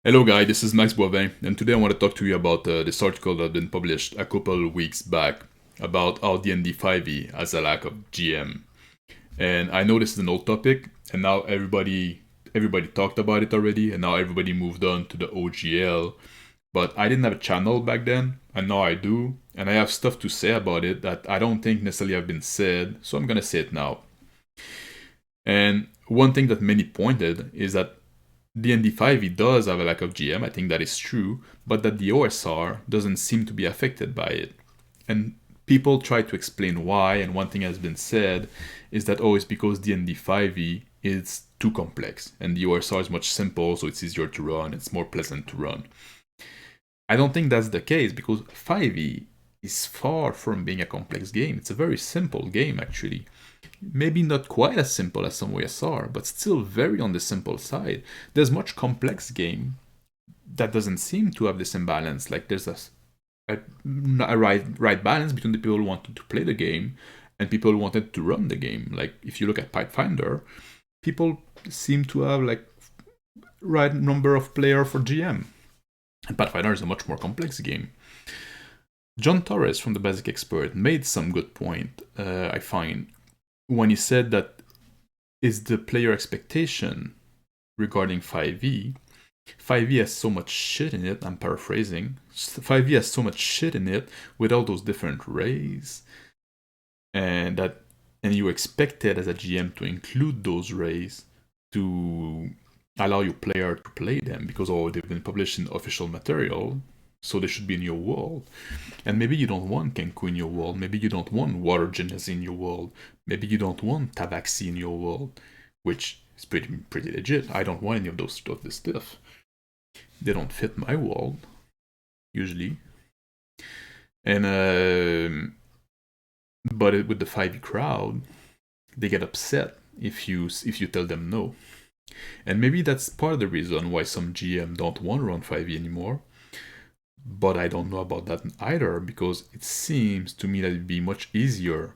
Hello guys, this is Max Boivin, and today I want to talk to you about this article that has been published a couple weeks back about how D&D 5e has a lack of GM. And I know this is an old topic, and now everybody talked about it already, and now everybody moved on to the OGL. But I didn't have a channel back then, and now I do, and I have stuff to say about it that I don't think necessarily have been said, so I'm gonna say it now. And one thing that many pointed is that D&D 5e does have a lack of GM, I think that is true, but that the OSR doesn't seem to be affected by it. And people try to explain why, and one thing has been said is that, oh, it's because D&D 5e is too complex, and the OSR is much simple, so it's easier to run, it's more pleasant to run. I don't think that's the case, because 5e is far from being a complex game. It's a very simple game, actually. Maybe not quite as simple as some OSR, but still very on the simple side. There's much complex game that doesn't seem to have this imbalance. Like there's a right balance between the people who wanted to play the game and people who wanted to run the game. Like if you look at Pathfinder, people seem to have like right number of player for GM. And Pathfinder is a much more complex game. John Torres from the Basic Expert made some good point, I find, when he said that is the player expectation regarding 5e. 5e has so much shit in it, I'm paraphrasing. 5e has so much shit in it with all those different rays, and you expected as a GM to include those rays to allow your player to play them because they've been published in official material, so they should be in your world. And maybe you don't want Kenku in your world, maybe you don't want Water Genasi in your world, maybe you don't want Tabaxi in your world, which is pretty legit. I don't want any of this stuff. They don't fit my world, usually. And but with the 5e crowd, they get upset if you tell them no. And maybe that's part of the reason why some GM don't want to run 5e anymore. But I don't know about that either, because it seems to me that it'd be much easier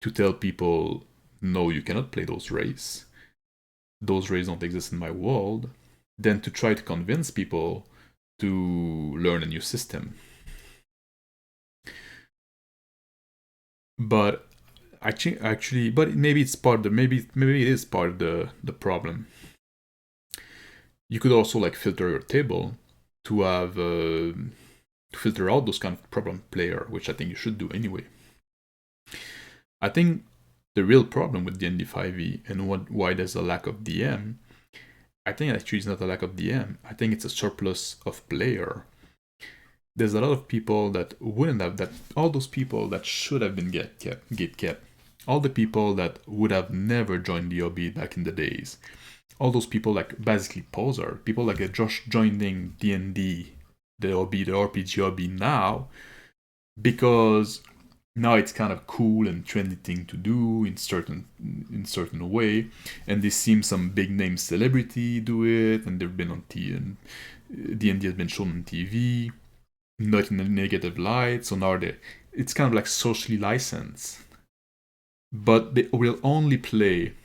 to tell people, no, you cannot play those rays. Those rays don't exist in my world, than to try to convince people to learn a new system. But actually, but maybe it's part of the maybe it is part of the problem. You could also like filter your table to have to filter out those kind of problem player, which I think you should do anyway. I think the real problem with D&D 5e and why there's a lack of DM, I think actually it's not a lack of DM. I think it's a surplus of player. There's a lot of people that wouldn't have that. All those people that should have been get kept. All the people that would have never joined the hobby back in the days. All those people like basically poser. People like just joining D&D, the hobby, the RPG hobby now, because now it's kind of cool and trendy thing to do in certain way, and they see some big name celebrity do it, and they've been on TV, and D&D has been shown on TV, not in a negative light. So now it's kind of like socially licensed, but they will only play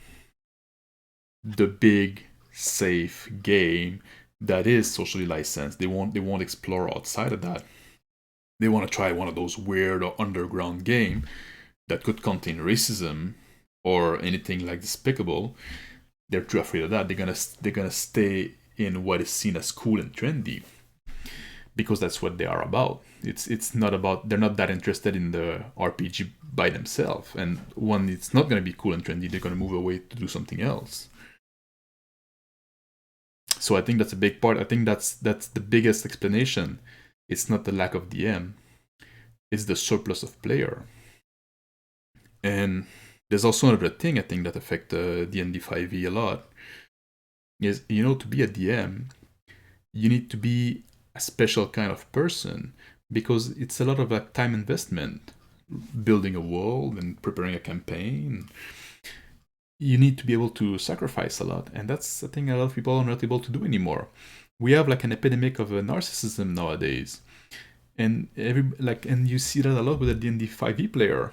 the big safe game that is socially licensed. They won't explore outside of that. They want to try one of those weird or underground game that could contain racism or anything like despicable. They're too afraid of that. They're gonna stay in what is seen as cool and trendy, because that's what they are about. It's not about, they're not that interested in the RPG by themselves. And when it's not gonna be cool and trendy, they're gonna move away to do something else. So I think that's a big part. I think that's the biggest explanation. It's not the lack of DM, it's the surplus of player. And there's also another thing I think that affects D&D 5e a lot. Is, to be a DM, you need to be a special kind of person, because it's a lot of like time investment building a world and preparing a campaign. You need to be able to sacrifice a lot, and that's a thing a lot of people are not able to do anymore. We have like an epidemic of narcissism nowadays, and and you see that a lot with the D&D 5e player.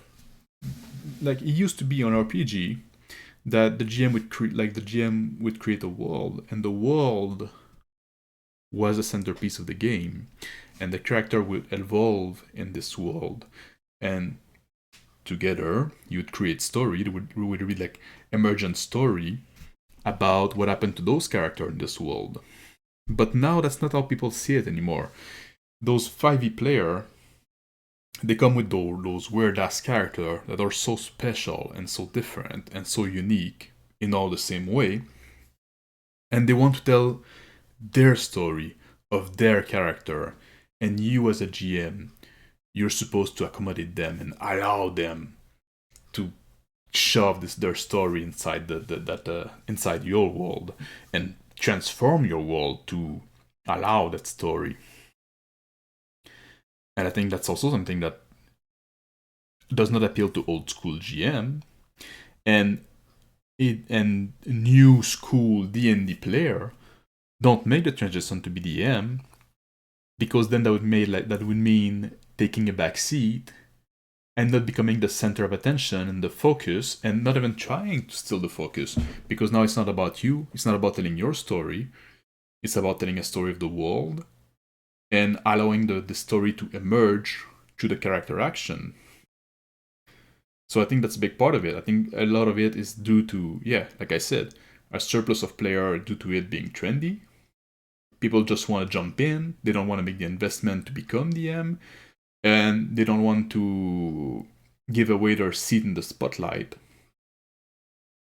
Like it used to be on RPG that the GM would create a world, and the world was a centerpiece of the game, and the character would evolve in this world, and together you would create story. We would read like emergent story about what happened to those characters in this world. But now that's not how people see it anymore. Those 5e player, they come with those weird ass characters that are so special and so different and so unique in all the same way, and they want to tell their story of their character, and you as a GM, you're supposed to accommodate them and allow them to shove their story inside inside your world and transform your world to allow that story. And I think that's also something that does not appeal to old school GM and new school D&D player don't make the transition to BDM, because then that would mean taking a back seat and not becoming the center of attention and the focus, and not even trying to steal the focus, because now it's not about you, it's not about telling your story, it's about telling a story of the world and allowing the story to emerge through the character action. So I think that's a big part of it. I think a lot of it is due to, like I said, a surplus of player due to it being trendy. People just want to jump in, they don't want to make the investment to become DM, and they don't want to give away their seat in the spotlight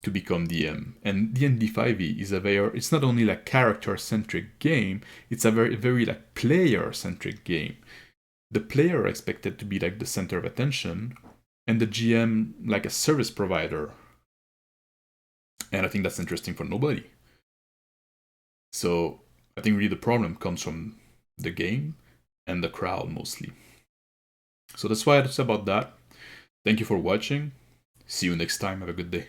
to become DM. And D&D 5e is it's not only like character-centric game, it's a very, very like player-centric game. The player are expected to be like the center of attention, and the GM like a service provider. And I think that's interesting for nobody. So I think really the problem comes from the game and the crowd mostly. So that's why it's about that. Thank you for watching. See you next time. Have a good day.